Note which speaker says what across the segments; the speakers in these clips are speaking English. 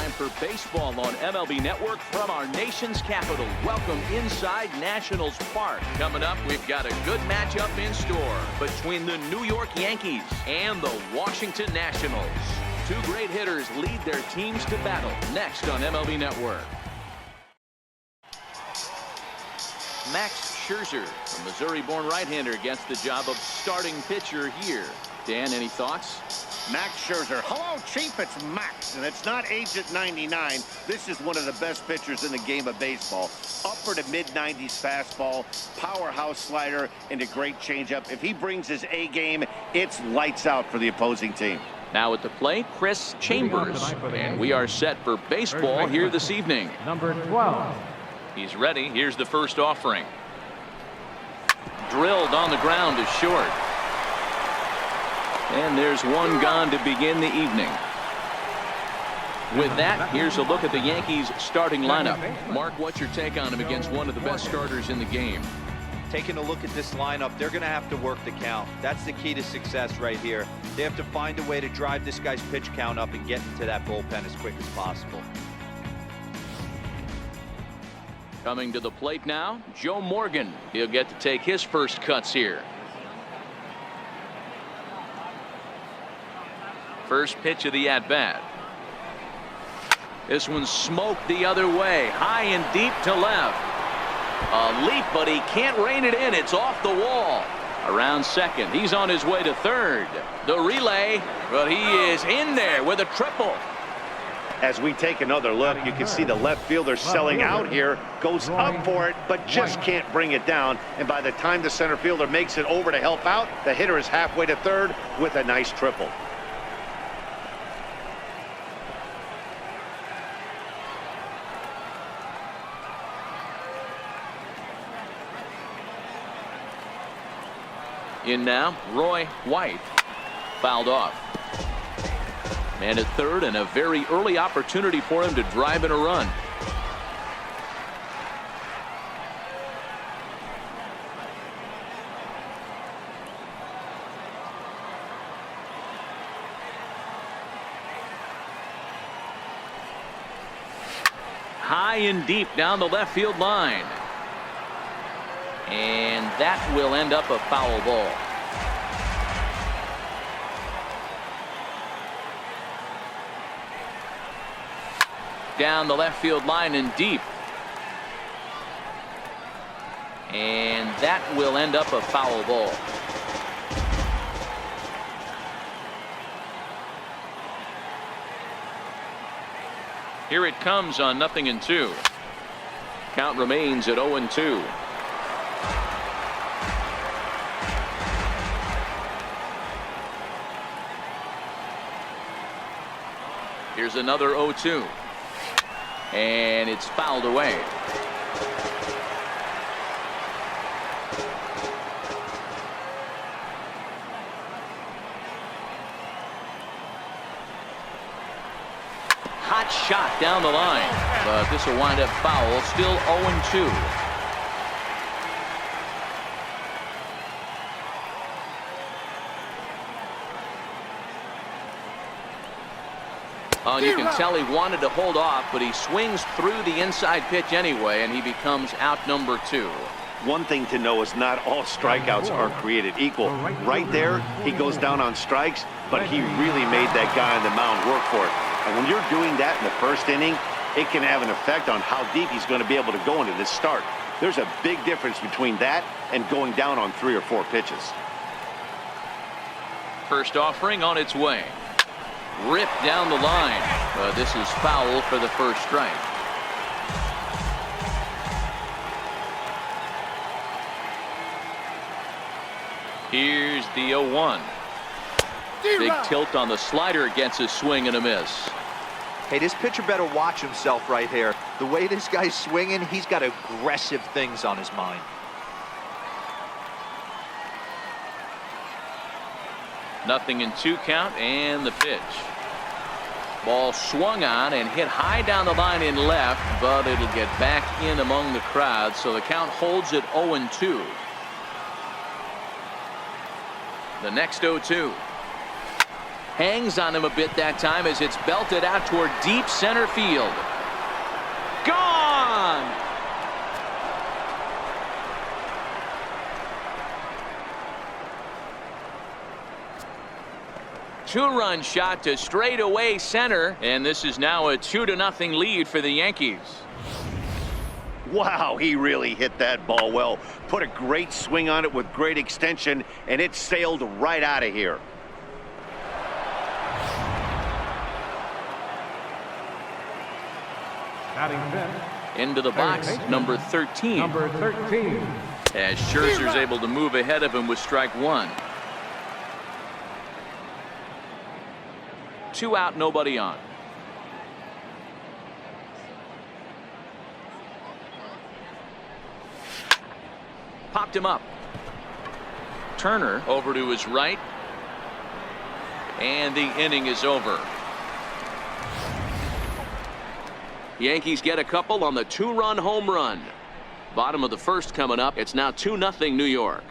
Speaker 1: Time for baseball on MLB Network from our nation's capital. Welcome inside Nationals Park. Coming up, we've got a good matchup in store between the New York Yankees and the Washington Nationals. Two great hitters lead their teams to battle next on MLB Network. Max Scherzer, a Missouri-born right-hander, gets the job of starting pitcher here. Dan, any thoughts?
Speaker 2: Max Scherzer. Hello, Chief. It's Max, and it's not aged at 99. This is one of the best pitchers in the game of baseball. Upper to mid-90s fastball, powerhouse slider, and a great changeup. If he brings his A game, it's lights out for the opposing team.
Speaker 1: Now at the plate, Chris Chambers, and we are set for baseball here this evening.
Speaker 3: Number 12.
Speaker 1: He's ready. Here's the first offering. Drilled on the ground is short. And there's one gone to begin the evening. With that, here's a look at the Yankees starting lineup. Mark, what's your take on him against one of the best starters in the game?
Speaker 4: Taking a look at this lineup, they're going to have to work the count. That's the key to success right here. They have to find a way to drive this guy's pitch count up and get into that bullpen as quick as possible.
Speaker 1: Coming to the plate now, Joe Morgan. He'll get to take his first cuts here. First pitch of the at-bat. This one's smoked the other way, high and deep to left. A leap, but he can't rein it in. It's off the wall. Around second, he's on his way to third. The relay, but he is in there with a triple.
Speaker 2: As we take another look, you can see the left fielder selling out here, goes up for it, but just can't bring it down. And by the time the center fielder makes it over to help out, the hitter is halfway to third with a nice triple.
Speaker 1: In now, Roy White. Fouled off. Man at third, and a very early opportunity for him to drive in a run. High and deep down the left field line. And that will end up a foul ball. Down the left field line and deep. And that will end up a foul ball. Here it comes on 0-2. Count remains at 0-2. Here's another 0-2. And it's fouled away. Hot shot down the line. But this will wind up foul. Still 0-2. You can tell he wanted to hold off, but he swings through the inside pitch anyway, and he becomes out number 2.
Speaker 2: One thing to know is not all strikeouts are created equal. Right there, he goes down on strikes, but he really made that guy on the mound work for it. And when you're doing that in the first inning, it can have an effect on how deep he's going to be able to go into this start. There's a big difference between that and going down on 3 or 4 pitches.
Speaker 1: First offering on its way. Ripped down the line. This is foul for the first strike. Here's the 0-1. Big tilt on the slider, gets a swing and a miss.
Speaker 4: Hey, this pitcher better watch himself right here. The way this guy's swinging, he's got aggressive things on his mind.
Speaker 1: 0-2 count, and the pitch. Ball swung on and hit high down the line in left, but it'll get back in among the crowd, so the count holds at 0-2. The next 0-2. Hangs on him a bit that time as it's belted out toward deep center field. Gone! Two-run shot to straightaway center, and this is now a 2-0 lead for the Yankees.
Speaker 2: Wow, he really hit that ball well. Put a great swing on it with great extension, and it sailed right out of here.
Speaker 1: Into the box, number 13. As Scherzer's able to move ahead of him with strike one. 2 out, nobody on. Popped him up. Turner over to his right. And the inning is over. Yankees get a couple on the 2-run home run. Bottom of the first coming up. It's now 2-0 New York.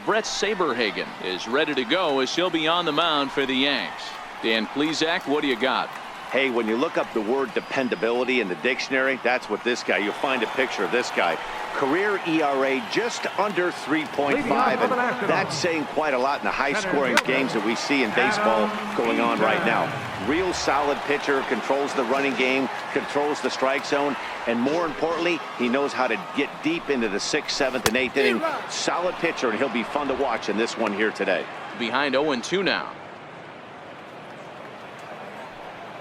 Speaker 1: Bret Saberhagen is ready to go as he'll be on the mound for the Yanks. Dan Plesac, what do you got?
Speaker 2: Hey, when you look up the word dependability in the dictionary, that's what this guy, you'll find a picture of this guy. Career ERA just under 3.5, and that's saying quite a lot in the high-scoring games that we see in baseball going on right now. Real solid pitcher, controls the running game, controls the strike zone, and more importantly, he knows how to get deep into the 6th, 7th, and 8th inning. Solid pitcher, and he'll be fun to watch in this one here today.
Speaker 1: Behind 0-2 now.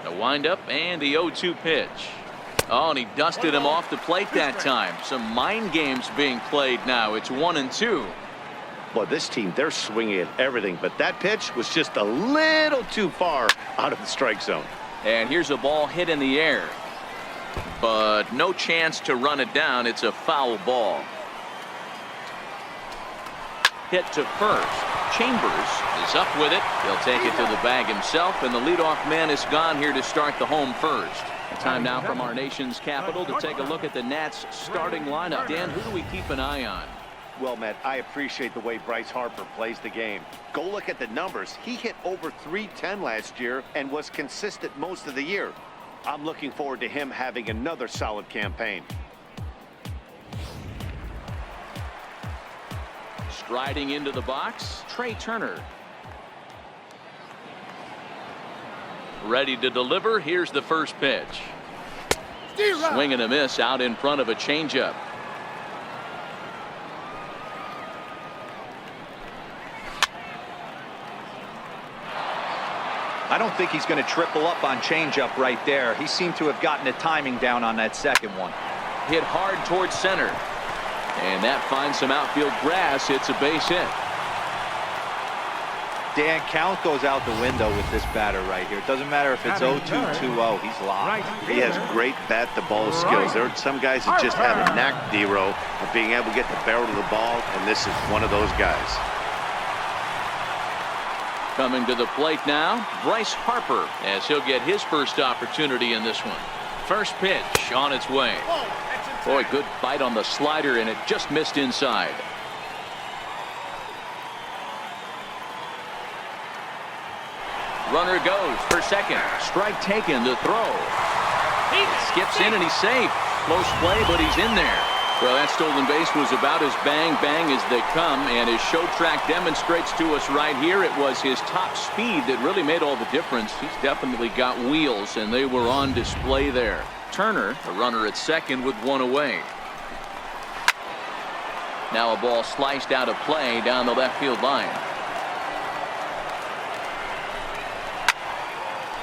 Speaker 1: The windup and the 0-2 pitch. Oh, and he dusted him off the plate that time. Some mind games being played now. It's 1-2.
Speaker 2: Boy, this team, they're swinging at everything, but that pitch was just a little too far out of the strike zone.
Speaker 1: And here's a ball hit in the air, but no chance to run it down. It's a foul ball. Hit to first. Chambers is up with it. He'll take it to the bag himself, and the leadoff man is gone here to start the home first. Time now from our nation's capital to take a look at the Nats starting lineup. Dan, who do we keep an eye on?
Speaker 2: Well, Matt, I appreciate the way Bryce Harper plays the game. Go look at the numbers. He hit over .310 last year and was consistent most of the year. I'm looking forward to him having another solid campaign.
Speaker 1: Striding into the box, Trey Turner. Ready to deliver. Here's the first pitch. Swing and a miss out in front of a changeup.
Speaker 4: I don't think he's going to triple up on changeup right there. He seemed to have gotten the timing down on that second one.
Speaker 1: Hit hard towards center. And that finds some outfield grass. It's a base hit.
Speaker 4: Dan, count goes out the window with this batter right here. It doesn't matter if it's 0-2, 2-0. He's live.
Speaker 2: He has great bat-to-ball skills. There are some guys that just have a knack, D-Row, of being able to get the barrel of the ball, and this is one of those guys.
Speaker 1: Coming to the plate now, Bryce Harper, as he'll get his first opportunity in this one. First pitch on its way. Boy, good bite on the slider, and it just missed inside. Runner goes for second. Strike taken to throw. He skips in and he's safe. Close play, but he's in there. Well, that stolen base was about as bang as they come, and his show track demonstrates to us right here it was his top speed that really made all the difference. He's definitely got wheels, and they were on display there. Turner, the runner at second with one away. Now a ball sliced out of play down the left field line.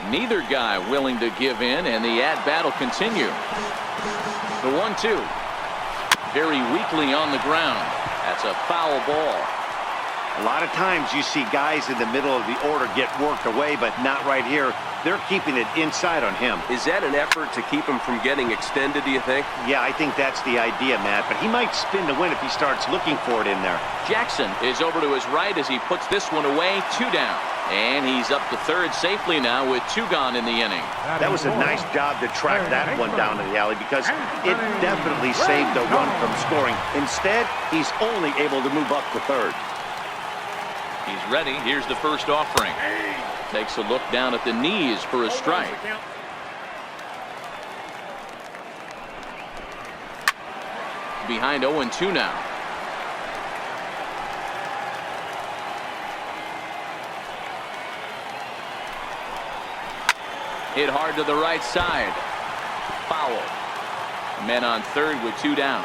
Speaker 1: Neither guy willing to give in, and the at-bat will continue. The 1-2. Very weakly on the ground. That's a foul ball.
Speaker 2: A lot of times you see guys in the middle of the order get worked away, but not right here. They're keeping it inside on him.
Speaker 3: Is that an effort to keep him from getting extended, do you think?
Speaker 2: Yeah, I think that's the idea, Matt, but he might spin to win if he starts looking for it in there.
Speaker 1: Jackson is over to his right as he puts this one away. 2 down. And he's up to third safely now with 2 gone in the inning.
Speaker 2: That was a nice job to track that one down in the alley because it definitely saved the run from scoring. Instead, he's only able to move up to third.
Speaker 1: He's ready. Here's the first offering. Takes a look down at the knees for a strike. Behind 0-2 now. Hit hard to the right side. Foul. Men on third with 2 down.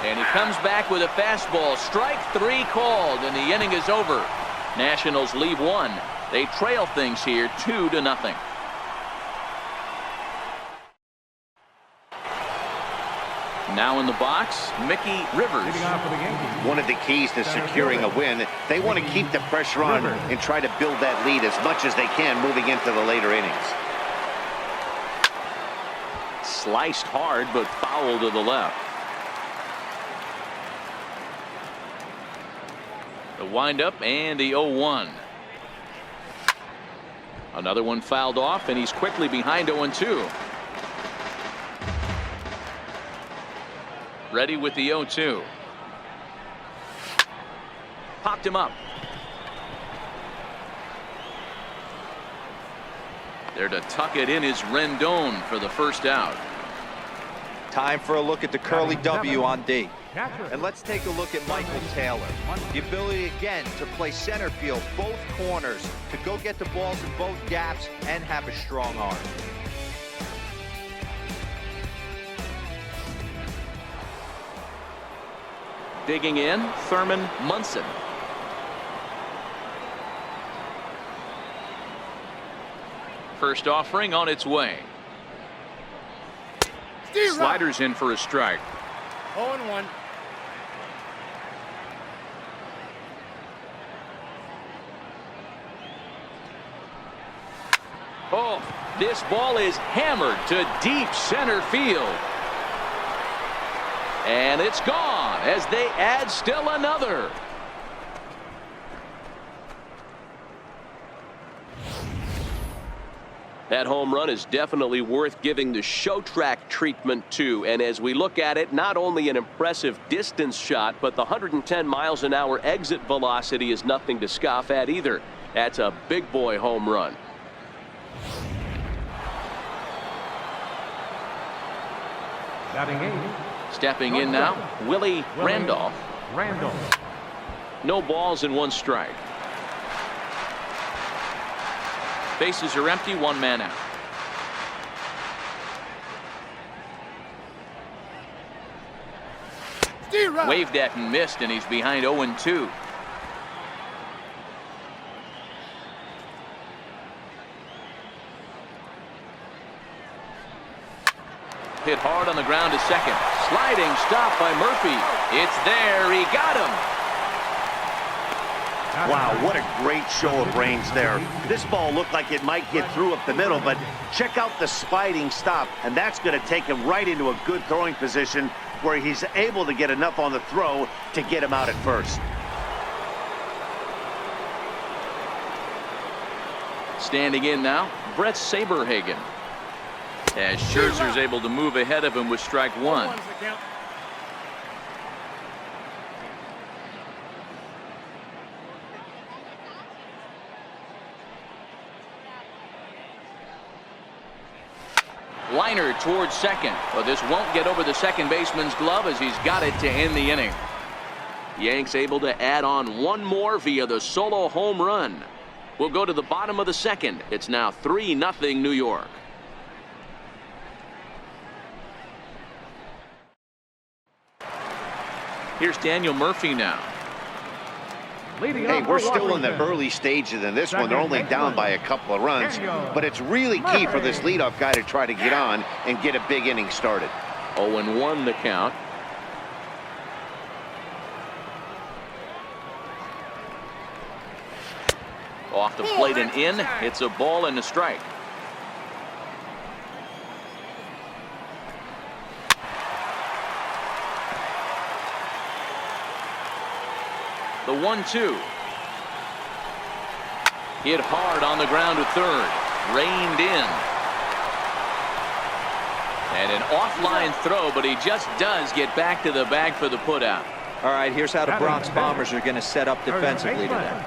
Speaker 1: And he comes back with a fastball. Strike 3 called, and the inning is over. Nationals leave 1. They trail things here 2-0. Now in the box, Mickey Rivers.
Speaker 2: One of the keys to securing a win, they want to keep the pressure on and try to build that lead as much as they can moving into the later innings.
Speaker 1: Sliced hard, but foul to the left. The windup and the 0-1. Another one fouled off, and he's quickly behind 0-2. Ready with the 0-2. Popped him up. There to tuck it in is Rendon for the first out.
Speaker 4: Time for a look at the curly W on D. And let's take a look at Michael Taylor. The ability again to play center field, both corners, to go get the balls in both gaps and have a strong arm.
Speaker 1: Digging in, Thurman Munson. First offering on its way. Sliders in for a strike.
Speaker 5: 0-1.
Speaker 1: Oh, this ball is hammered to deep center field. And it's gone as they add still another.
Speaker 3: That home run is definitely worth giving the show track treatment to. And as we look at it, not only an impressive distance shot, but the 110 miles an hour exit velocity is nothing to scoff at either. That's a big boy home run.
Speaker 1: Stepping in now, Willie Randolph. No balls and 1 strike. Bases are empty, 1 man out. Waved at and missed, and he's behind 0-2. Hit hard on the ground to second. Sliding stop by Murphy. It's there. He got him.
Speaker 2: Wow, what a great show of range there. This ball looked like it might get through up the middle, but check out the sliding stop, and that's going to take him right into a good throwing position where he's able to get enough on the throw to get him out at first.
Speaker 1: Standing in now, Bret Saberhagen. As Scherzer's able to move ahead of him with strike 1. Liner towards second, but this won't get over the second baseman's glove as he's got it to end the inning. Yanks able to add on 1 more via the solo home run. We'll go to the bottom of the second. It's now 3-0 New York. Here's Daniel Murphy now.
Speaker 2: Hey, we're still in the early stages in this one. They're only down by a couple of runs, but it's really key for this leadoff guy to try to get on and get a big inning started.
Speaker 1: 0-1 the count. Off the plate and in. It's a ball and a strike. The 1-2. Hit hard on the ground to third. Reined in. And an offline throw, but he just does get back to the bag for the putout.
Speaker 4: All right, here's how the Bronx Bombers are going to set up defensively today.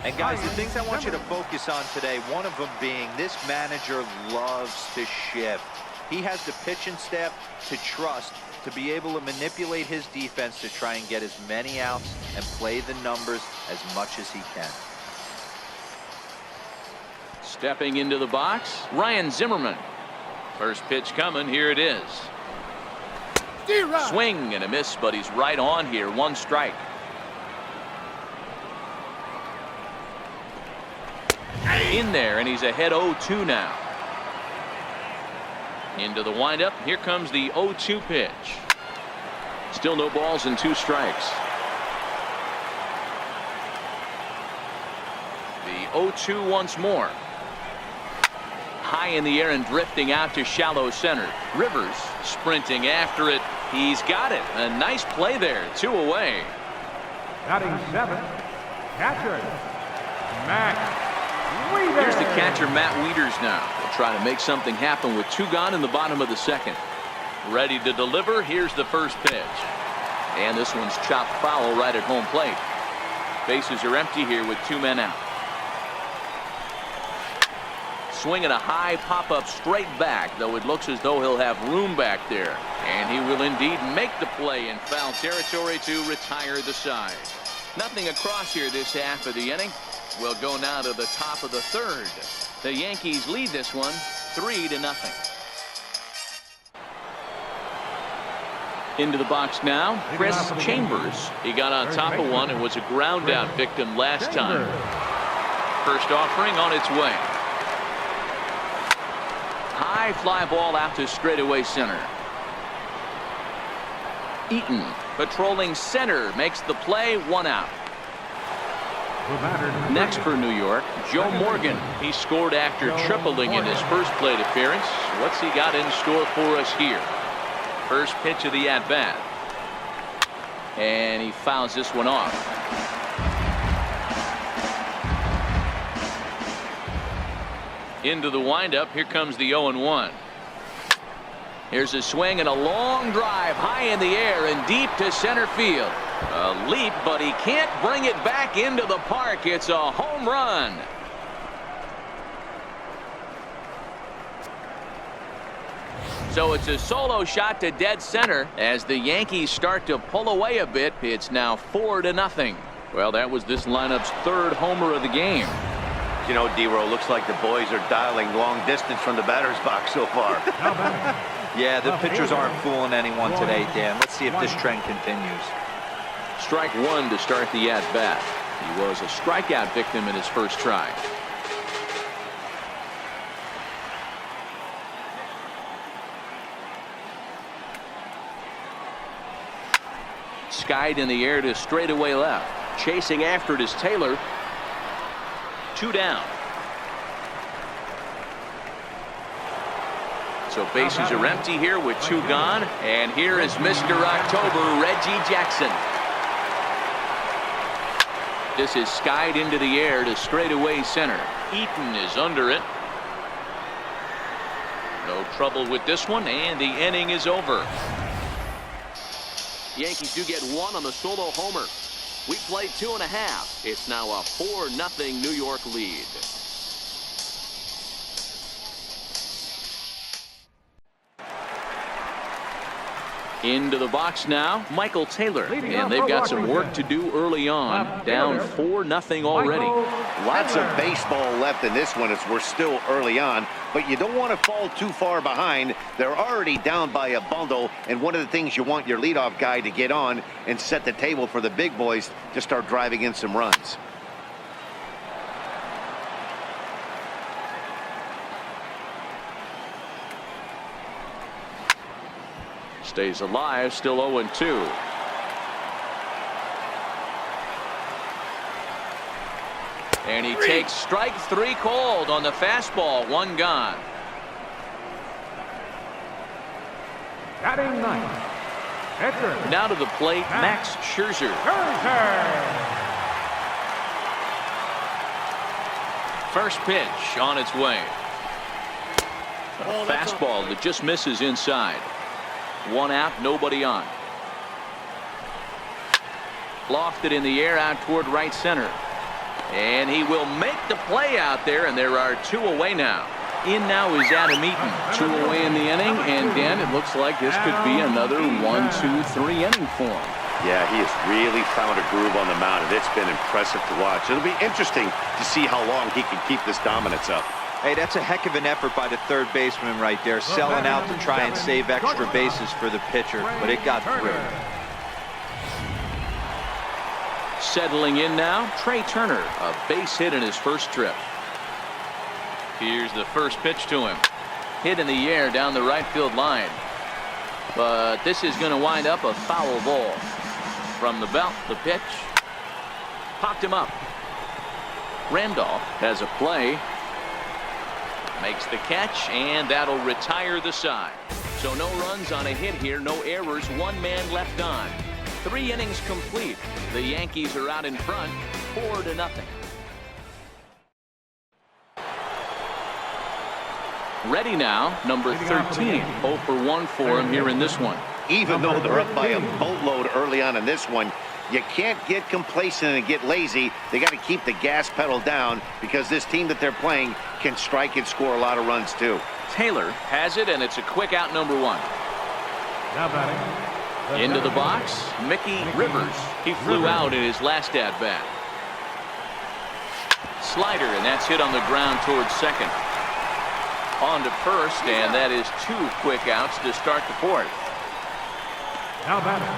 Speaker 4: And guys, the things I want you to focus on today, one of them being this manager loves to shift. He has the pitching staff to trust to be able to manipulate his defense to try and get as many outs and play the numbers as much as he can.
Speaker 1: Stepping into the box, Ryan Zimmerman. First pitch coming, here it is. Swing and a miss, but he's right on here. 1 strike. In there, and he's ahead 0-2 now. Into the windup. Here comes the 0-2 pitch. Still no balls and 2 strikes. The 0-2 once more. High in the air and drifting out to shallow center. Rivers sprinting after it. He's got it. A nice play there. 2 away.
Speaker 5: Batting 7, catcher Matt Wieters.
Speaker 1: Here's the catcher, Matt Wieters now. He'll try to make something happen with 2 gone in the bottom of the 2nd. Ready to deliver. Here's the first pitch. And this one's chopped foul right at home plate. Bases are empty here with 2 men out. Swinging a high pop-up straight back, though it looks as though he'll have room back there. And he will indeed make the play in foul territory to retire the side. Nothing across here this half of the inning. We'll go now to the top of the 3rd. The Yankees lead this one 3-0. Into the box now, Chris Chambers. He got on top of one and was a ground out victim last time. First offering on its way. High fly ball out to straightaway center. Eaton patrolling center makes the play. 1 out. Next for New York, Joe Morgan. He scored after tripling in his first plate appearance. What's he got in store for us here? First pitch of the at-bat. And he fouls this one off. Into the windup. Here comes the 0-1. Here's a swing and a long drive high in the air and deep to center field. A leap, but he can't bring it back into the park. It's a home run. So it's a solo shot to dead center as the Yankees start to pull away a bit. It's now 4-0. Well, that was this lineup's 3rd homer of the game.
Speaker 2: You know, D-Row, looks like the boys are dialing long distance from the batter's box so far.
Speaker 4: Yeah, the pitchers aren't fooling anyone today, Dan. Let's see if this trend continues.
Speaker 1: Strike 1 to start the at-bat. He was a strikeout victim in his first try. Skied in the air to straightaway left. Chasing after it is Taylor. 2 down. So bases are empty here with 2 gone. And here is Mr. October, Reggie Jackson. This is skied into the air to straightaway center. Eaton is under it. No trouble with this one, and the inning is over. Yankees do get 1 on the solo homer. We played 2.5. It's now a 4-0 New York lead. Into the box now, Michael Taylor. And they've got some work to do early on. Down 4-0 already.
Speaker 2: Lots of baseball left in this one as we're still early on, but you don't want to fall too far behind. They're already down by a bundle, and one of the things you want your leadoff guy to get on and set the table for the big boys to start driving in some runs.
Speaker 1: Stays alive, still 0-2. And he takes strike 3 called on the fastball. 1 gone.
Speaker 5: Batting 9th.
Speaker 1: Now to the plate, Max Scherzer. First pitch on its way. A fastball that just misses inside. One out, nobody on. Lofted in the air out toward right center. And he will make the play out there, and there are 2 away now. In now is Adam Eaton. 2 away in the inning, and Dan, it looks like this could be another 1, 2, 3 inning for him.
Speaker 2: Yeah, he has really found a groove on the mound, and it's been impressive to watch. It'll be interesting to see how long he can keep this dominance up.
Speaker 4: Hey, that's a heck of an effort by the third baseman right there, selling out to try and save extra bases for the pitcher, but it got through.
Speaker 1: Settling in now, Trey Turner, a base hit in his first trip. Here's the first pitch to him. Hit in the air down the right field line. But this is going to wind up a foul ball. From the belt, the pitch. Popped him up. Randolph has a play. Makes the catch, and that'll retire the side. So no runs on a hit here, no errors, 1 man left on. 3 innings complete. The Yankees are out in front, 4-0. Ready now, number 13. 0 for 1 for him here in this one.
Speaker 2: Even though they're up by a boatload early on in this one, you can't get complacent and get lazy. They got to keep the gas pedal down because this team that they're playing can strike and score a lot of runs too.
Speaker 1: Taylor has it, and it's a quick out, number 1.
Speaker 5: Now batting.
Speaker 1: Into the box, Mickey Rivers. He flew out in his last at-bat. Slider, and that's hit on the ground towards second. On to first, and that is 2 quick outs to start the 4th.
Speaker 5: Now batting.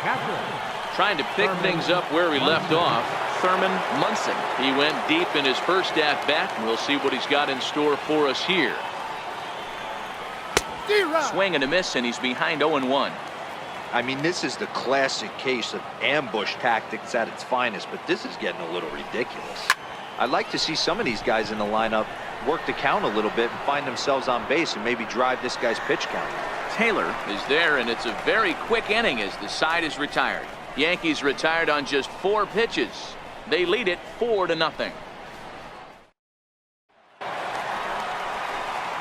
Speaker 5: Catcher.
Speaker 1: Trying to pick things up where he left off, Thurman Munson. He went deep in his first at-bat, and we'll see what he's got in store for us here. Swing and a miss, and he's behind 0-1.
Speaker 4: I mean, this is the classic case of ambush tactics at its finest, but this is getting a little ridiculous. I'd like to see some of these guys in the lineup work the count a little bit and find themselves on base and maybe drive this guy's pitch count.
Speaker 1: Taylor is there, and it's a very quick inning as the side is retired. Yankees retired on just 4 pitches. They lead it 4-0.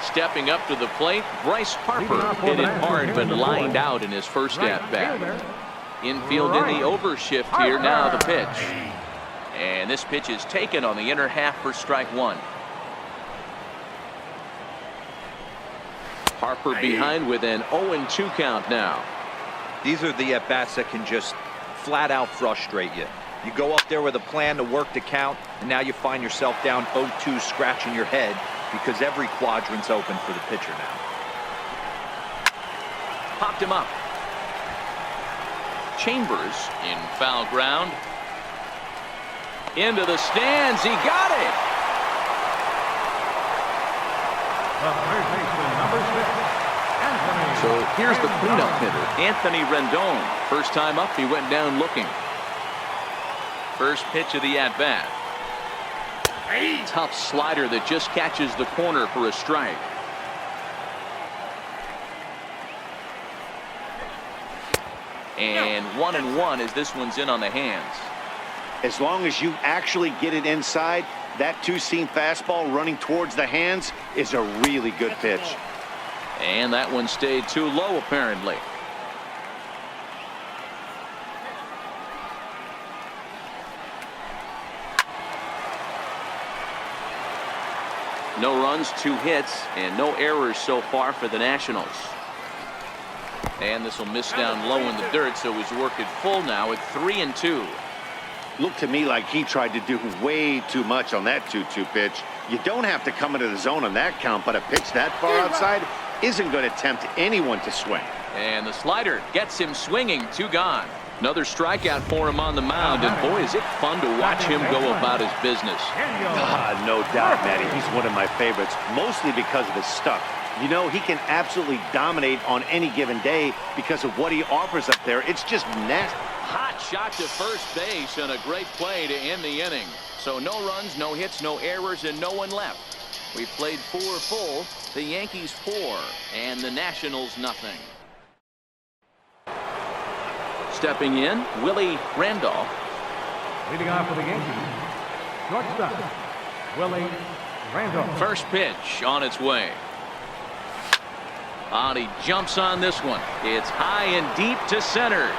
Speaker 1: Stepping up to the plate, Bryce Harper hit it hard but lined out in his first at-bat. Infield in the overshift here, now the pitch. And this pitch is taken on the inner half for strike 1. Harper behind with an 0-2 count now.
Speaker 4: These are the at-bats that can just flat out frustrate you. You go up there with a plan to work the count, and now you find yourself down 0-2 scratching your head because every quadrant's open for the pitcher now.
Speaker 1: Popped him up. Chambers in foul ground. Into the stands. He got it.
Speaker 5: The third baseman, number 6, Anthony.
Speaker 1: So here's the cleanup hitter, Anthony Rendon. First time up, he went down looking. First pitch of the at-bat. Tough slider that just catches the corner for a strike. And 1-1 as this one's in on the hands.
Speaker 2: As long as you actually get it inside, that two-seam fastball running towards the hands is a really good pitch.
Speaker 1: And that one stayed too low apparently. No runs, 2 hits, and no errors so far for the Nationals. And this will miss down low in the dirt, so he's working full now at 3-2.
Speaker 2: Looked to me like he tried to do way too much on that 2-2 pitch. You don't have to come into the zone on that count, but a pitch that far outside isn't going to tempt anyone to swing.
Speaker 1: And the slider gets him swinging, 2 gone. Another strikeout for him on the mound, and boy, is it fun to watch him go about his business.
Speaker 2: No doubt, Matty. He's one of my favorites, mostly because of his stuff. You know, he can absolutely dominate on any given day because of what he offers up there. It's just nasty.
Speaker 1: Hot shot to first base and a great play to end the inning. So no runs, no hits, no errors, and no one left. We played 4 full, the Yankees 4, and the Nationals nothing. Stepping in, Willie Randolph.
Speaker 5: Leading off for the Yankees, shortstop, Willie Randolph.
Speaker 1: First pitch on its way. And he jumps on this one. It's high and deep to center.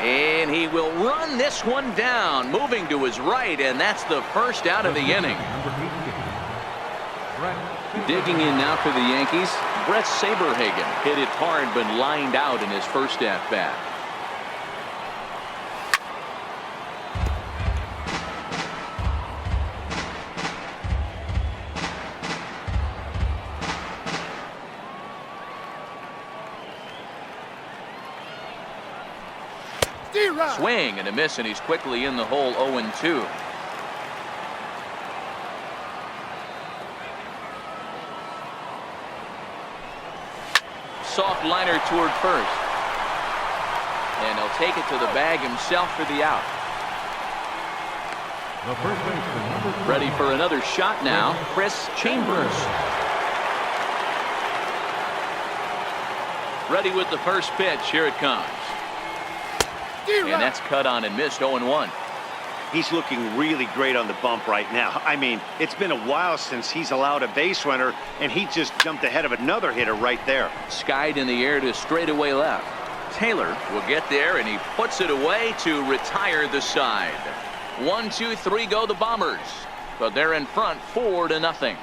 Speaker 1: And he will run this one down, moving to his right, and that's the first out of the inning. Digging in now for the Yankees, Bret Saberhagen hit it hard but lined out in his first at-bat. Swing and a miss, and he's quickly in the hole. 0-2. Soft liner toward first, and he'll take it to the bag himself for the out.
Speaker 5: The first baseman, number 3.
Speaker 1: Ready for another shot now, Chris Chambers. Ready with the first pitch. Here it comes. And that's cut on and missed. 0-1.
Speaker 2: He's looking really great on the bump right now. I mean, it's been a while since he's allowed a base runner, and he just jumped ahead of another hitter right there.
Speaker 1: Skied in the air to straightaway left. Taylor will get there, and he puts it away to retire the side. 1, 2, 3 go the Bombers, but they're in front 4-0.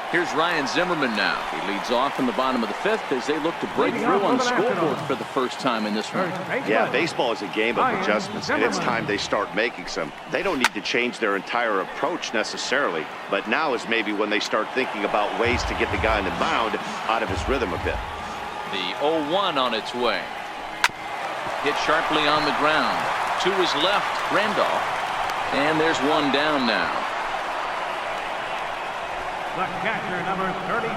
Speaker 1: Here's Ryan Zimmerman now. He leads off in the bottom of the 5th as they look to break through on the scoreboard for the first time in this one.
Speaker 2: Yeah, baseball is a game of adjustments, and it's time they start making some. They don't need to change their entire approach necessarily, but now is maybe when they start thinking about ways to get the guy on the mound out of his rhythm a bit.
Speaker 1: The 0-1 on its way. Hit sharply on the ground. To his left, Randolph. And there's one down now.
Speaker 5: The catcher, number 32,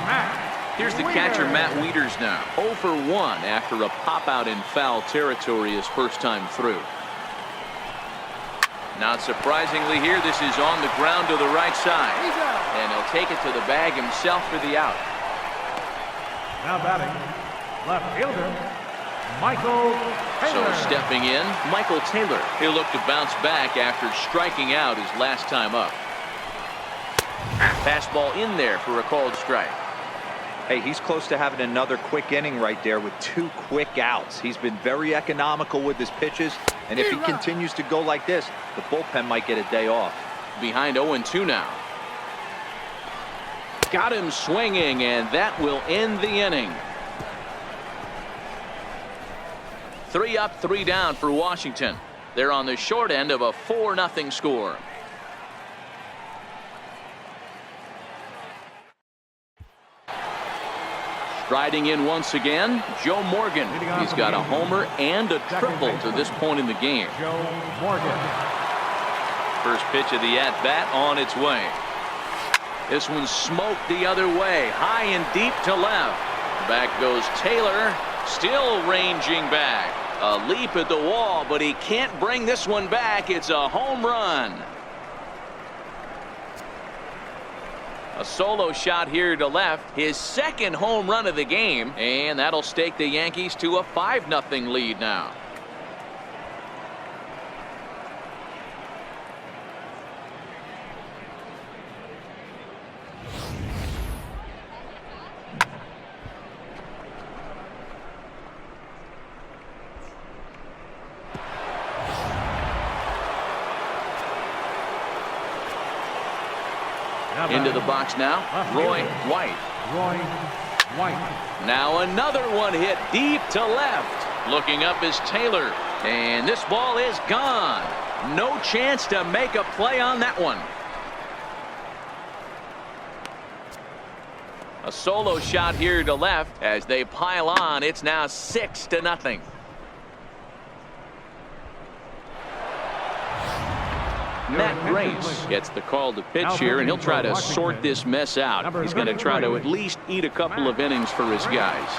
Speaker 5: Matt.
Speaker 1: Here's the catcher, Matt Wieters now. 0 for 1 after a pop-out in foul territory his first time through. Not surprisingly here, this is on the ground to the right side. And he'll take it to the bag himself for the out.
Speaker 5: Now batting, left fielder, Michael Taylor.
Speaker 1: So stepping in, Michael Taylor. He'll look to bounce back after striking out his last time up. Fastball in there for a called strike.
Speaker 4: Hey, he's close to having another quick inning right there with 2 quick outs. He's been very economical with his pitches, and if he continues to go like this, the bullpen might get a day off.
Speaker 1: Behind 0-2 now. Got him swinging, and that will end the inning. 3 up, 3 down for Washington. They're on the short end of a 4-0 score. Striding in once again, Joe Morgan. He's got a homer and a triple to this point in the game.
Speaker 5: Joe Morgan.
Speaker 1: First pitch of the at-bat on its way. This one's smoked the other way, high and deep to left. Back goes Taylor, still ranging back. A leap at the wall, but he can't bring this one back. It's a home run. A solo shot here to left, his second home run of the game, and that'll stake the Yankees to a 5-0 lead now. Into the box now, Roy White.
Speaker 5: Roy White.
Speaker 1: Now another one hit deep to left. Looking up is Taylor, and this ball is gone. No chance to make a play on that one. A solo shot here to left as they pile on. It's now 6-0. Matt Grace gets the call to pitch here, and he'll try to sort this mess out. He's going to try to at least eat a couple of innings for his guys.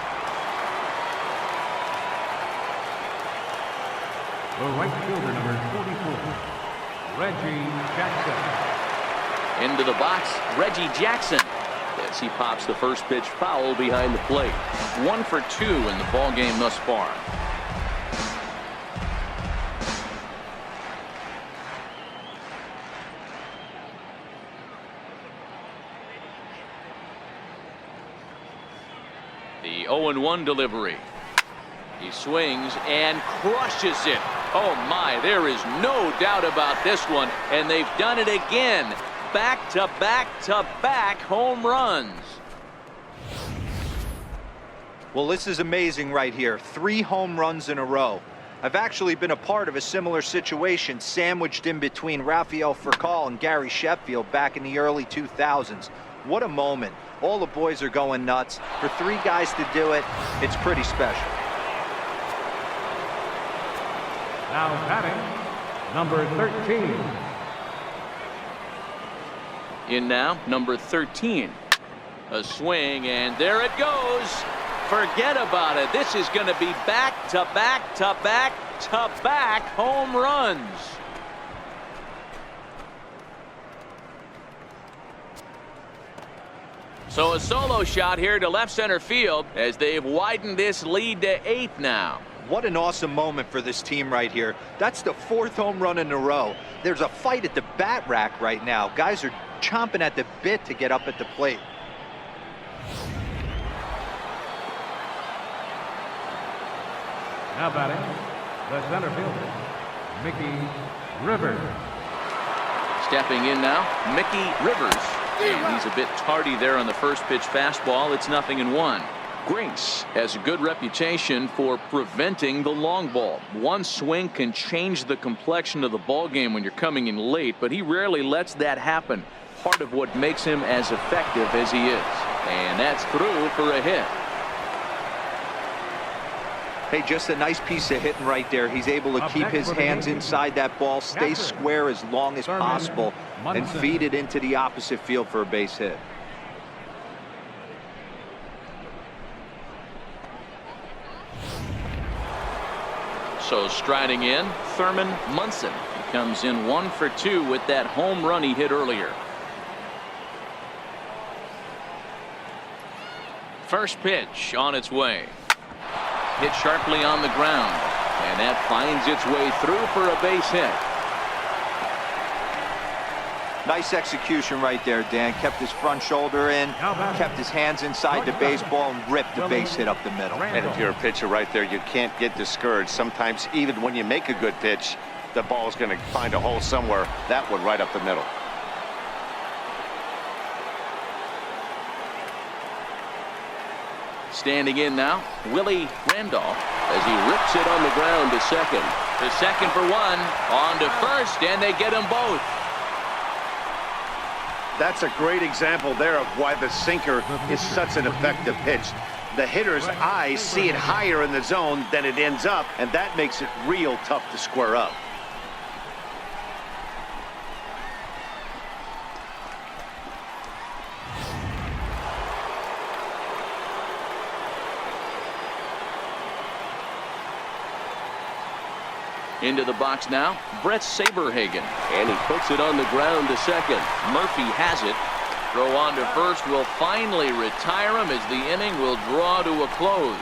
Speaker 5: The right fielder, number 44, Reggie Jackson.
Speaker 1: Into the box, Reggie Jackson. As he pops the first pitch foul behind the plate. 1 for 2 in the ball game thus far. The 0-1 delivery. He swings and crushes it. Oh my, there is no doubt about this one. And they've done it again. Back to back to back home runs.
Speaker 4: Well, this is amazing right here. 3 home runs in a row. I've actually been a part of a similar situation sandwiched in between Rafael Furcal and Gary Sheffield back in the early 2000s. What a moment. All the boys are going nuts. For 3 guys to do it, it's pretty special.
Speaker 5: Now batting, number 13.
Speaker 1: In now, number 13. A swing, and there it goes. Forget about it. This is going to be back to back to back to back home runs. So a solo shot here to left center field as they've widened this lead to 8 now.
Speaker 4: What an awesome moment for this team right here. That's the 4th home run in a row. There's a fight at the bat rack right now. Guys are chomping at the bit to get up at the plate.
Speaker 5: Now batting, the center fielder, Mickey Rivers.
Speaker 1: Stepping in now, Mickey Rivers. And he's a bit tardy there on the first pitch fastball. It's 0-1. Grace has a good reputation for preventing the long ball. One swing can change the complexion of the ball game when you're coming in late, but he rarely lets that happen. Part of what makes him as effective as he is. And that's through for a hit.
Speaker 4: Hey, just a nice piece of hitting right there. He's able to keep his hands inside that ball, stay square as long as possible, and feed it into the opposite field for a base hit.
Speaker 1: So striding in, Thurman Munson. He comes in 1 for 2 with that home run he hit earlier. First pitch on its way. Hit sharply on the ground, and that finds its way through for a base hit.
Speaker 4: Nice execution right there, Dan. Kept his front shoulder in, kept his hands inside the baseball, and ripped the base hit up the middle.
Speaker 2: And if you're a pitcher right there, you can't get discouraged. Sometimes even when you make a good pitch, the ball's going to find a hole somewhere. That one right up the middle.
Speaker 1: Standing in now, Willie Randolph as he rips it on the ground to second. To second for 1, on to first, and they get them both.
Speaker 2: That's a great example there of why the sinker is such an effective pitch. The hitter's eyes see it higher in the zone than it ends up, and that makes it real tough to square up.
Speaker 1: Into the box now, Bret Saberhagen. And he puts it on the ground to second. Murphy has it. Throw on to first will finally retire him as the inning will draw to a close.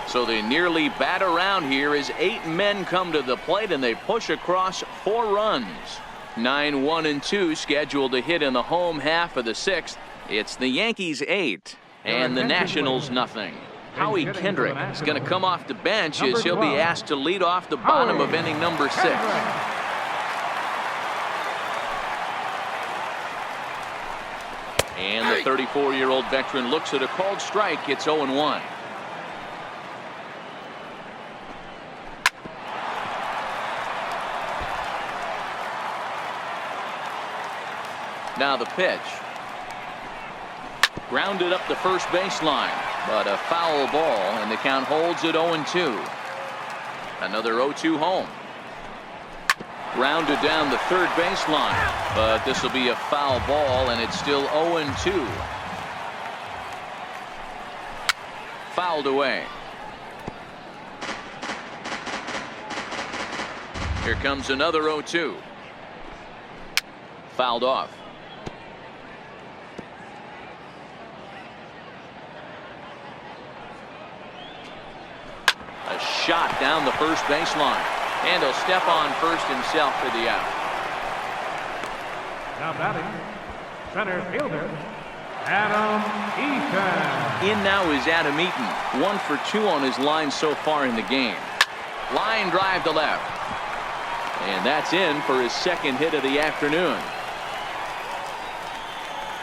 Speaker 1: So they nearly bat around here as 8 men come to the plate and they push across 4 runs. 9, 1, and 2 scheduled to hit in the home half of the 6th. It's the Yankees 8 and the Nationals nothing. Howie Kendrick is going to come off the bench as he'll be asked to lead off the bottom of inning number 6. And the 34-year-old veteran looks at a called strike. It's 0-1. Now the pitch. Grounded up the first baseline, but a foul ball, and the count holds at 0-2. Another 0-2 home. Grounded down the third baseline, but this will be a foul ball, and it's still 0-2. Fouled away. Here comes another 0-2. Fouled off. A shot down the first baseline. And he'll step on first himself for the out.
Speaker 5: Now batting, center fielder, Adam Eaton.
Speaker 1: In now is Adam Eaton. 1 for 2 on his line so far in the game. Line drive to left. And that's in for his second hit of the afternoon.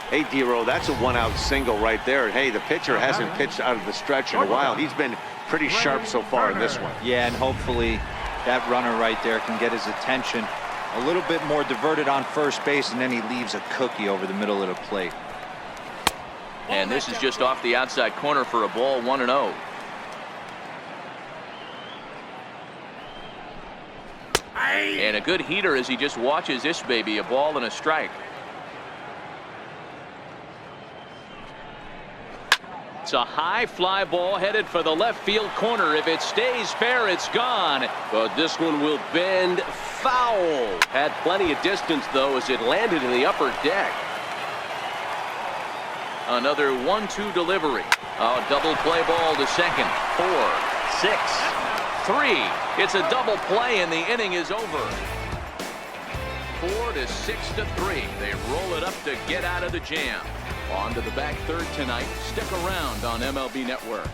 Speaker 2: Hey, D-Row, that's a one-out single right there. Hey, the pitcher hasn't pitched out of the stretch in a while. He's been pretty sharp so far in this one.
Speaker 4: Yeah, and hopefully that runner right there can get his attention a little bit more diverted on first base, and then he leaves a cookie over the middle of the plate.
Speaker 1: And this is just off the outside corner for a ball, 1-0. And a good heater as he just watches this baby. A ball and a strike. It's a high fly ball headed for the left field corner. If it stays fair, it's gone. But this one will bend foul. Had plenty of distance, though, as it landed in the upper deck. Another 1-2 delivery. A double play ball to second. 4, 6, 3. It's a double play, and the inning is over. 4 to 6 to 3. They roll it up to get out of the jam. On to the back third tonight. Stick around on MLB Network.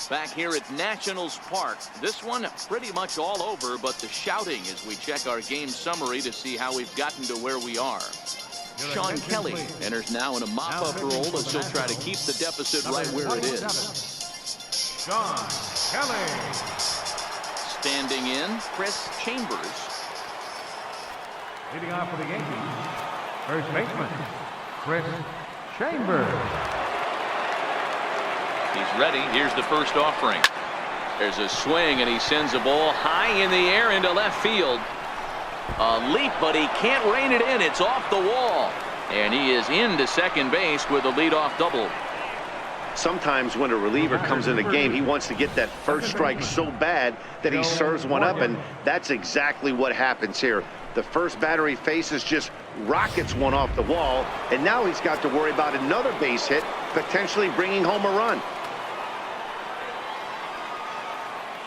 Speaker 1: Back here at Nationals Park. This one pretty much all over, but the shouting as we check our game summary to see how we've gotten to where we are. Sean Kelly enters now in a mop-up role as he'll try to keep the deficit right where it is.
Speaker 5: Sean Kelly.
Speaker 1: Standing in, Chris Chambers.
Speaker 5: Leading off for the Yankees, first baseman, Chris Chambers.
Speaker 1: He's ready. Here's the first offering. There's a swing, and he sends a ball high in the air into left field. A leap, but he can't rein it in. It's off the wall. And he is into second base with a leadoff double.
Speaker 2: Sometimes when a reliever comes in the game, he wants to get that first strike so bad that he serves one up, and that's exactly what happens here. The first batter he faces just rockets one off the wall, and now he's got to worry about another base hit, potentially bringing home a run.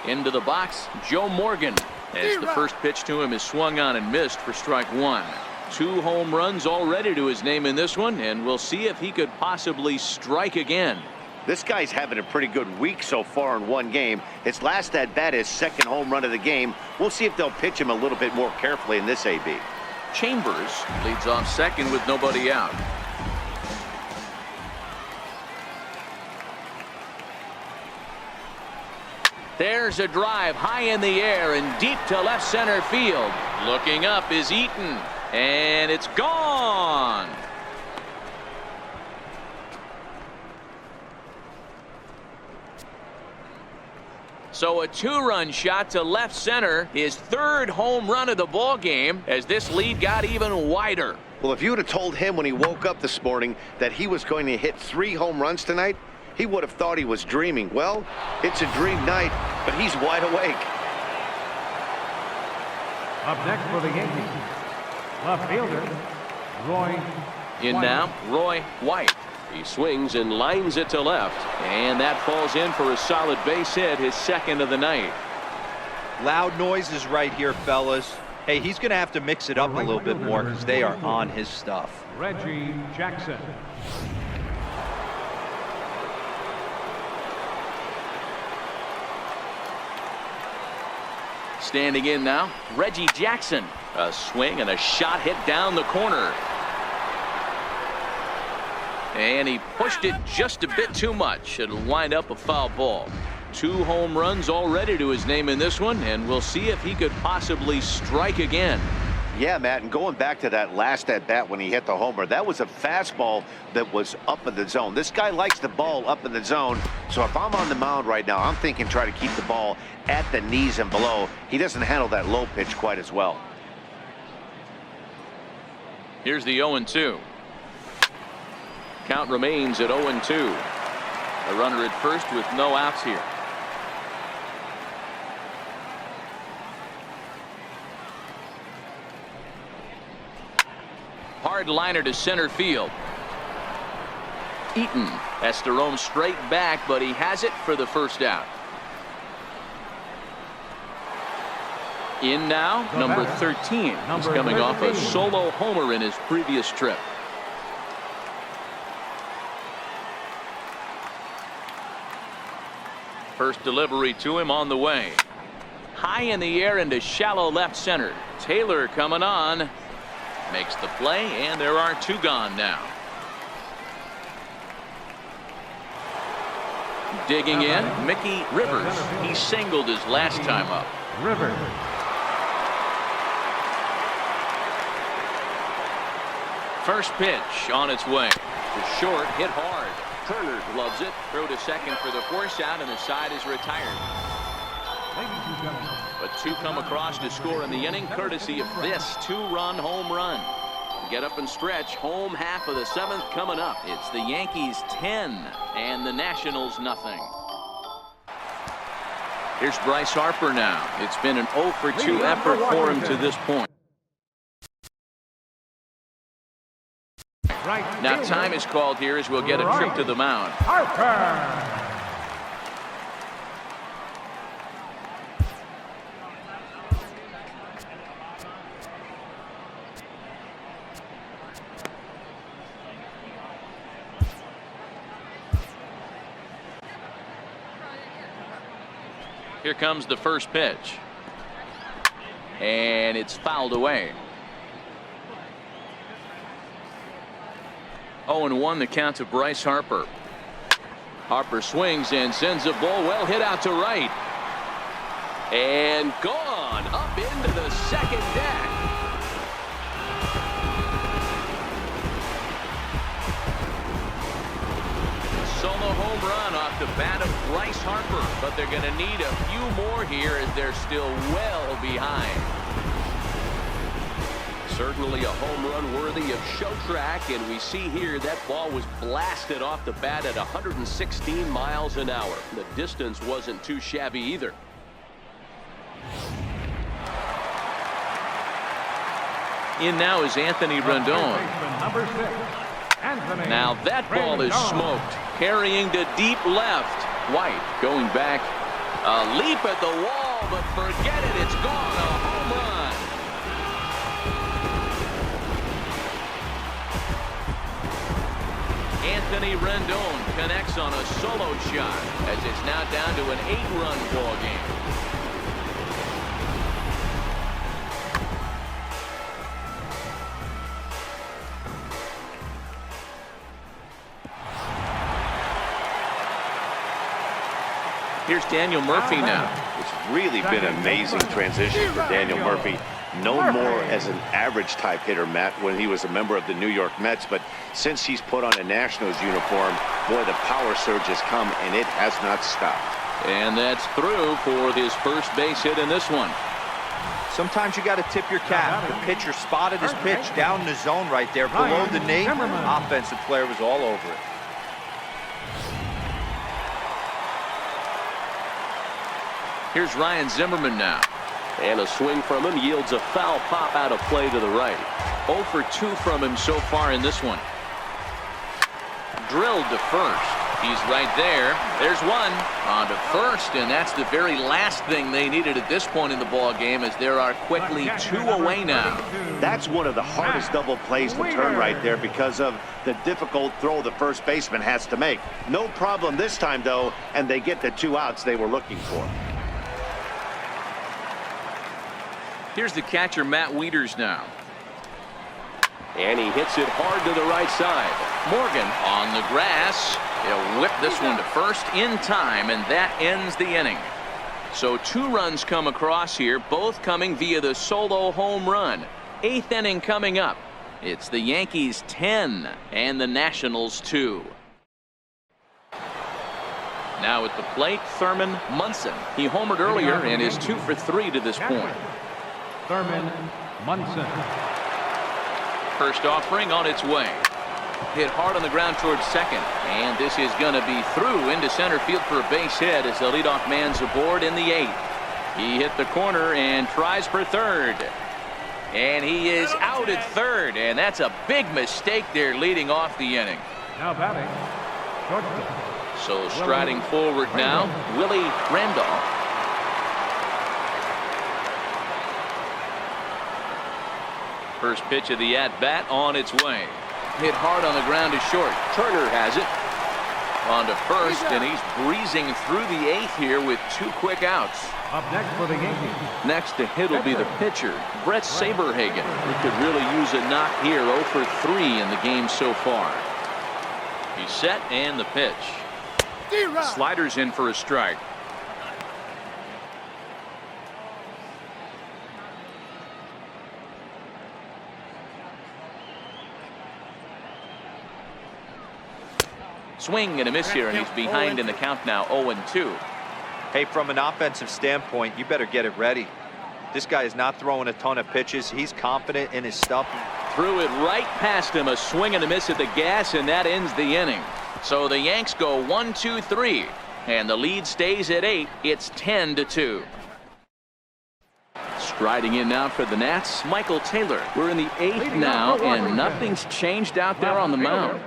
Speaker 1: Into the box, Joe Morgan, as the first pitch to him is swung on and missed for strike 1. 2 home runs already to his name in this one, and we'll see if he could possibly strike again.
Speaker 2: This guy's having a pretty good week so far in one game. His last at bat, his second home run of the game. We'll see if they'll pitch him a little bit more carefully in this AB.
Speaker 1: Chambers leads off second with nobody out. There's a drive high in the air and deep to left center field. Looking up is Eaton, and it's gone. So a 2-run shot to left center, his 3rd home run of the ball game, as this lead got even wider.
Speaker 2: Well, if you would have told him when he woke up this morning that he was going to hit 3 home runs tonight, he would have thought he was dreaming. Well, it's a dream night, but he's wide awake.
Speaker 5: Up next for the Yankees, left fielder, Roy
Speaker 1: In
Speaker 5: White.
Speaker 1: now, Roy White. He swings and lines it to left, and that falls in for a solid base hit, his 2nd of the night.
Speaker 4: Loud noises right here, fellas. Hey, he's going to have to mix it up a little bit more because they are on his stuff.
Speaker 5: Reggie Jackson.
Speaker 1: Standing in now, Reggie Jackson. A swing and a shot hit down the corner. And he pushed it just a bit too much. It'll wind up a foul ball. 2 home runs already to his name in this one, and we'll see if he could possibly strike again.
Speaker 2: Yeah, Matt, and going back to that last at bat when he hit the homer, that was a fastball that was up in the zone. This guy likes the ball up in the zone, so if I'm on the mound right now, I'm thinking try to keep the ball at the knees and below. He doesn't handle that low pitch quite as well.
Speaker 1: Here's the 0-2. Count remains at 0-2. A runner at first with no outs here. Hard liner to center field. Eaton has to roam straight back, but he has it for the first out. In now, number 13. He's coming off a solo homer in his previous trip. First delivery to him on the way. High in the air into shallow left center. Taylor coming on. Makes the play, and there are 2 gone now. Digging in, Mickey Rivers. He singled his last time up.
Speaker 5: Rivers.
Speaker 1: First pitch on its way. The short hit hard. Turner loves it. Throw to second for the force out, and the side is retired. But 2 come across to score in the inning, courtesy of this 2-run home run. Get up and stretch. Home half of the 7th coming up. It's the Yankees 10 and the Nationals nothing. Here's Bryce Harper now. It's been an 0 for 2 effort for him to this point. Now time is called here as we'll get a trip to the mound.
Speaker 5: Harper.
Speaker 1: Here comes the first pitch. And it's fouled away. 0-1 the count to Bryce Harper. Harper swings and sends a ball well hit out to right. And gone up into the second deck. Solo home run off the bat of Bryce Harper, but they're going to need a few more here as they're still well behind. Certainly a home run worthy of show track, and we see here that ball was blasted off the bat at 116 miles an hour. The distance wasn't too shabby either. In now is Anthony Rendon.
Speaker 5: Number 6. Anthony.
Speaker 1: Now that ball is smoked, carrying to deep left. White going back, a leap at the wall, but forget it, it's gone. A home run. Anthony Rendon connects on a solo shot as it's now down to an 8-run ball game. Here's Daniel Murphy now.
Speaker 2: It's really been an amazing transition for Daniel Murphy. Known more as an average type hitter, Matt, when he was a member of the New York Mets, but since he's put on a Nationals uniform, boy, the power surge has come and it has not stopped.
Speaker 1: And that's through for his first base hit in this one.
Speaker 4: Sometimes you got to tip your cap. The pitcher spotted his pitch down in the zone right there below the knee. Offensive player was all over it.
Speaker 1: Here's Ryan Zimmerman now.
Speaker 3: And a swing from him yields a foul pop out of play to the right.
Speaker 1: 0 for 2 from him so far in this one. Drilled to first. He's right there. There's one on to first, and that's the very last thing they needed at this point in the ball game, as there are quickly 2 away now.
Speaker 2: That's one of the hardest double plays to turn right there because of the difficult throw the first baseman has to make. No problem this time, though, and they get the 2 outs they were looking for.
Speaker 1: Here's the catcher, Matt Wieters now.
Speaker 3: And he hits it hard to the right side.
Speaker 1: Morgan on the grass. He'll whip this one to first in time, and that ends the inning. So 2 runs come across here, both coming via the solo home run. 8th inning coming up. It's the Yankees 10 and the Nationals 2. Now at the plate, Thurman Munson. He homered earlier and is 2 for 3 to this point.
Speaker 5: Thurman Munson.
Speaker 1: First offering on its way. Hit hard on the ground towards second, and this is going to be through into center field for a base hit as the leadoff man's aboard in the 8th. He hit the corner and tries for third, and he is out at third, and that's a big mistake there leading off the inning.
Speaker 5: Now batting, shortstop.
Speaker 1: So striding forward now, Willie Randolph. First pitch of the at-bat on its way. Hit hard on the ground to short. Turner has it. On to first, and he's breezing through the 8th here with 2 quick outs.
Speaker 5: Up next for the Yankees.
Speaker 1: Next to hit will be the pitcher, Bret Saberhagen. He could really use a knock here. 0 for 3 in the game so far. He's set, and the pitch. Sliders in for a strike. Swing and a miss here, and he's behind in the count now, 0-2.
Speaker 4: Hey, from an offensive standpoint, you better get it ready. This guy is not throwing a ton of pitches. He's confident in his stuff.
Speaker 1: Threw it right past him, a swing and a miss at the gas, and that ends the inning. So the Yanks go 1-2-3, and the lead stays at 8. It's 10-2. Striding in now for the Nats, Michael Taylor. We're in the 8th now, and nothing's changed out there on the mound.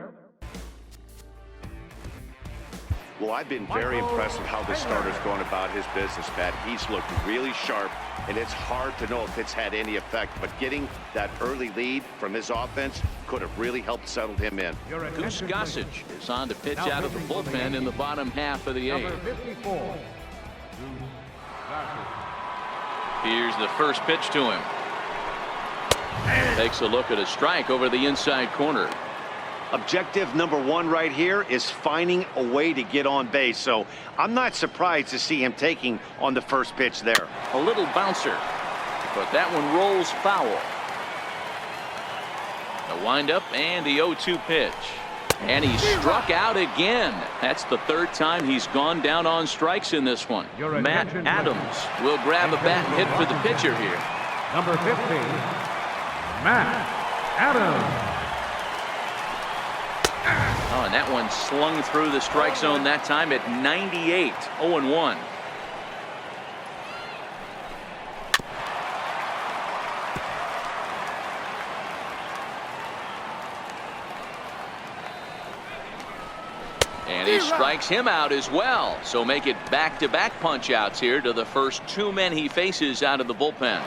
Speaker 2: Well, I've been very impressed with how this starter's going about his business, Pat. He's looked really sharp, and it's hard to know if it's had any effect. But getting that early lead from his offense could have really helped settle him in.
Speaker 1: Goose Gossage is on to pitch out of the bullpen in the bottom half of the 8th. Here's the first pitch to him. Takes a look at a strike over the inside corner.
Speaker 2: Objective number 1 right here is finding a way to get on base. So I'm not surprised to see him taking on the first pitch there.
Speaker 1: A little bouncer, but that one rolls foul. The windup and the 0-2 pitch. And he struck out again. That's the 3rd time he's gone down on strikes in this one. Matt Adams will grab a bat and hit for the pitcher here.
Speaker 5: Number 15, Matt Adams.
Speaker 1: Oh, and that one slung through the strike zone that time at 98. 0-1. And he strikes him out as well. So make it back-to-back punch-outs here to the first 2 men he faces out of the bullpen.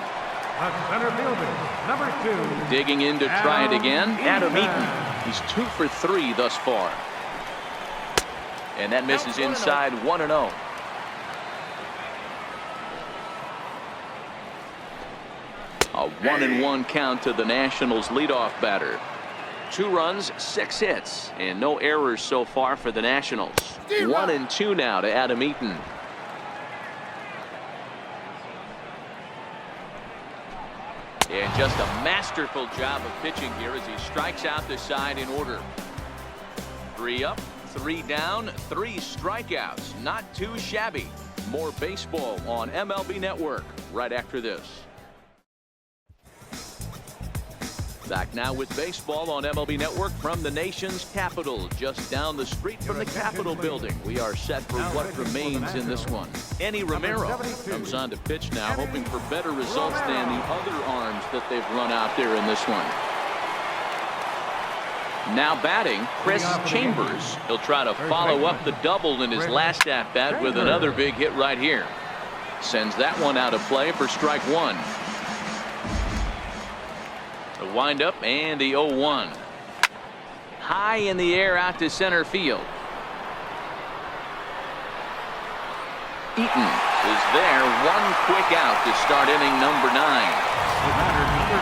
Speaker 5: Center fielder, number 2.
Speaker 1: Digging in to try it again, Adam Eaton. He's 2 for 3 thus far. And that misses inside 1-0. A 1-1 count to the Nationals leadoff batter. 2 runs, 6 hits, and no errors so far for the Nationals. 1-2 now to Adam Eaton. And just a masterful job of pitching here as he strikes out the side in order. 3 up, 3 down, 3 strikeouts. Not too shabby. More baseball on MLB Network right after this. Back now with baseball on MLB Network from the nation's capital, just down the street from the Capitol building. We are set for what remains in this one. Eddie Romero comes on to pitch now, hoping for better results than the other arms that they've run out there in this one. Now batting, Chris Chambers. He'll try to follow up the double in his last at-bat with another big hit right here. Sends that one out of play for strike 1. The windup and the 0-1. High in the air out to center field. Eaton is there. 1 quick out to start inning number 9.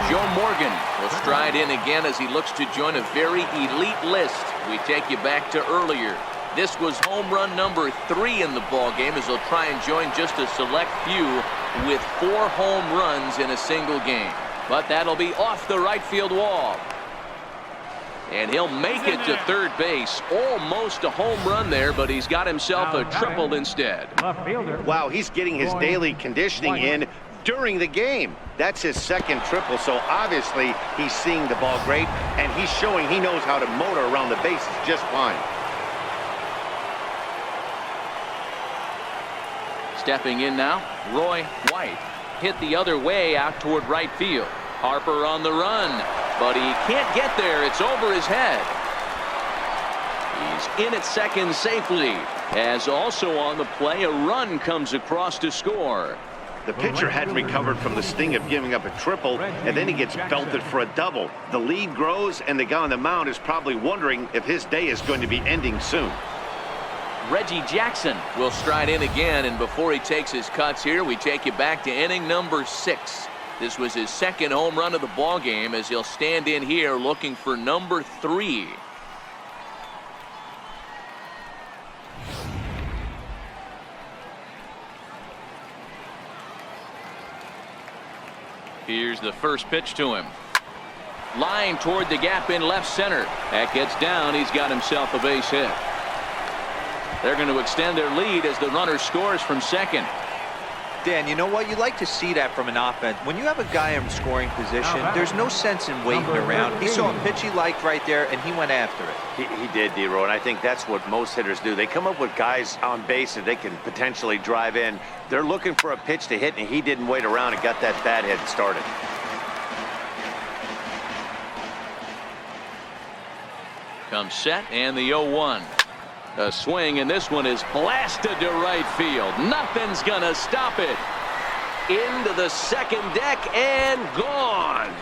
Speaker 1: Joe Morgan will stride in again as he looks to join a very elite list. We take you back to earlier. This was home run number 3 in the ball game as he'll try and join just a select few with 4 home runs in a single game. But that'll be off the right field wall. And he'll make it to third base. Almost a home run there, but he's got himself a triple instead.
Speaker 2: Wow, he's getting his daily conditioning in during the game. That's his 2nd triple, so obviously he's seeing the ball great, and he's showing he knows how to motor around the bases just fine.
Speaker 1: Stepping in now, Roy White. Hit the other way out toward right field. Harper on the run, but he can't get there. It's over his head. He's in at second safely, as also on the play a run comes across to score.
Speaker 2: The pitcher hadn't recovered from the sting of giving up a triple, and then he gets belted for a double. The lead grows, and the guy on the mound is probably wondering if his day is going to be ending soon.
Speaker 1: Reggie Jackson will stride in again, and before he takes his cuts here, we take you back to inning number 6. This was his second home run of the ball game as he'll stand in here looking for number 3. Here's the first pitch to him. Line toward the gap in left center. That gets down. He's got himself a base hit. They're going to extend their lead as the runner scores from second.
Speaker 4: Dan, you know what? You like to see that from an offense. When you have a guy in scoring position, there's no sense in waiting around. He saw a pitch he liked right there, and he went after it.
Speaker 2: He did, D-Row, and I think that's what most hitters do. They come up with guys on base that they can potentially drive in. They're looking for a pitch to hit, and he didn't wait around and got that bat hit started.
Speaker 1: Comes set, and the 0-1. A swing, and this one is blasted to right field. Nothing's gonna stop it. Into the second deck and gone.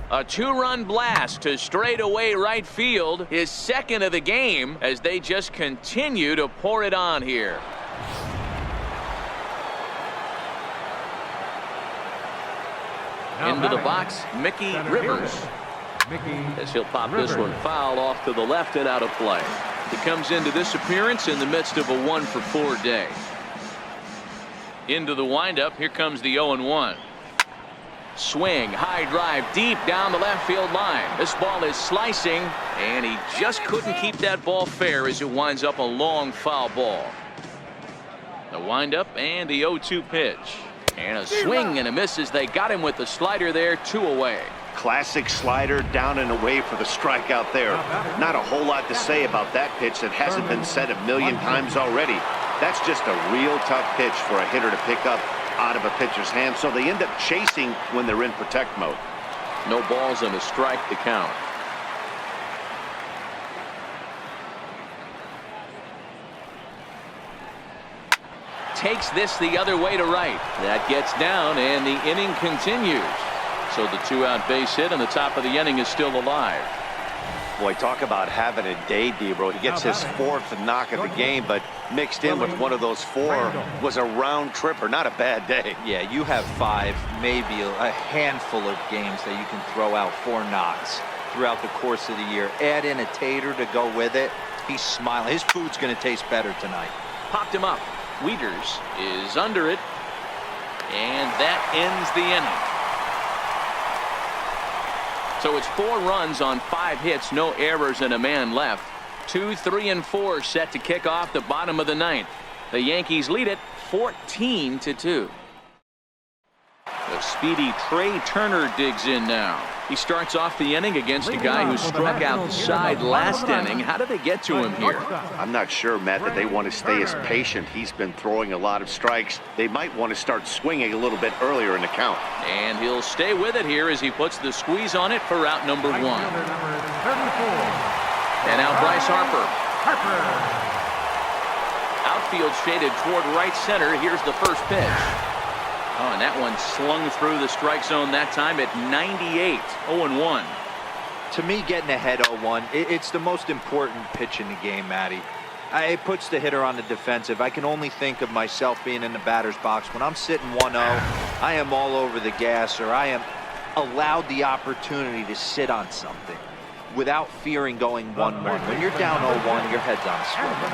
Speaker 1: A 2-run blast to straightaway right field, his second of the game, as they just continue to pour it on here. Into the box, Mickey Rivers. As he'll pop this one foul off to the left and out of play. He comes into this appearance in the midst of a 1-for-4 day. Into the windup, here comes the 0-1. Swing, high drive, deep down the left field line. This ball is slicing, and he just couldn't keep that ball fair as it winds up a long foul ball. The windup and the 0-2 pitch. And a swing and a miss as they got him with the slider there, 2 away.
Speaker 2: Classic slider, down and away for the strikeout there. Not a whole lot to say about that pitch that hasn't been said a million times already. That's just a real tough pitch for a hitter to pick up out of a pitcher's hand, so they end up chasing when they're in protect mode.
Speaker 1: No balls and a strike to count. Takes this the other way to right. That gets down, and the inning continues. So the 2-out base hit and the top of the inning is still alive.
Speaker 2: Boy, talk about having a day, Debro. He gets his 4th knock of the game, but mixed in with one of those 4 was a round tripper. Not a bad day.
Speaker 4: Yeah, you have 5, maybe a handful of games that you can throw out 4 knocks throughout the course of the year. Add in a tater to go with it. He's smiling. His food's going to taste better tonight.
Speaker 1: Popped him up. Wieters is under it, and that ends the inning. So it's 4 runs on 5 hits, no errors, and a man left. 2, 3, and 4 set to kick off the bottom of the 9th. The Yankees lead it 14-2. The speedy Trey Turner digs in now. He starts off the inning against a guy who struck out the side last inning. How did they get to him here?
Speaker 2: I'm not sure, Matt, that they want to stay as patient. He's been throwing a lot of strikes. They might want to start swinging a little bit earlier in the count.
Speaker 1: And he'll stay with it here as he puts the squeeze on it for route number 1. And now Bryce Harper. Outfield shaded toward right center. Here's the first pitch. Oh, and that one slung through the strike zone that time at 98, 0-1.
Speaker 4: To me, getting ahead 0-1, it's the most important pitch in the game, Matty. It puts the hitter on the defensive. I can only think of myself being in the batter's box. When I'm sitting 1-0, I am all over the gas, or I am allowed the opportunity to sit on something without fearing going 1-1. When you're down 0-1, your head's on swivel.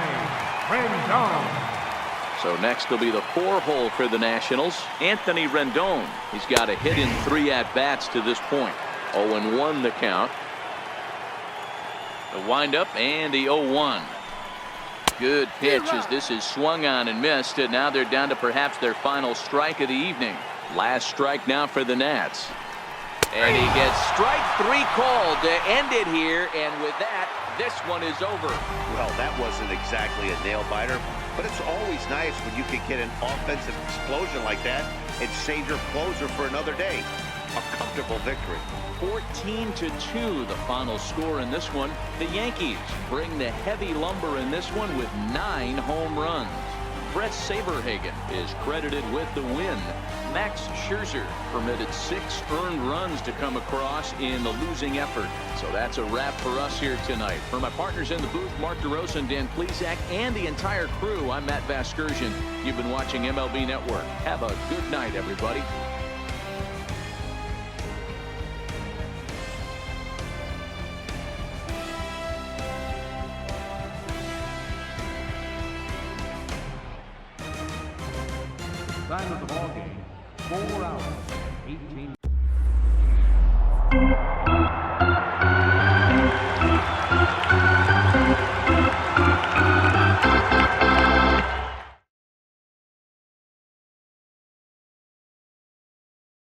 Speaker 1: So next will be the 4-hole for the Nationals. Anthony Rendon. He's got a hit in 3 at-bats to this point. 0-1 the count. The windup and the 0-1. Good pitch as this is swung on and missed. And now they're down to perhaps their final strike of the evening. Last strike now for the Nats. And he gets strike 3 called to end it here. And with that, this one is over.
Speaker 2: Well, that wasn't exactly a nail-biter, but it's always nice when you can get an offensive explosion like that and save your closer for another day. a comfortable victory.
Speaker 1: 14-2, the final score in this one. The Yankees bring the heavy lumber in this one with 9 home runs. Bret Saberhagen is credited with the win. Max Scherzer permitted 6 earned runs to come across in the losing effort. So that's a wrap for us here tonight. For my partners in the booth, Mark DeRosa and Dan Plesac, and the entire crew, I'm Matt Vasgersian. You've been watching MLB Network. Have a good night, everybody.
Speaker 5: Time of the ball game, 4 hours, 18 minutes.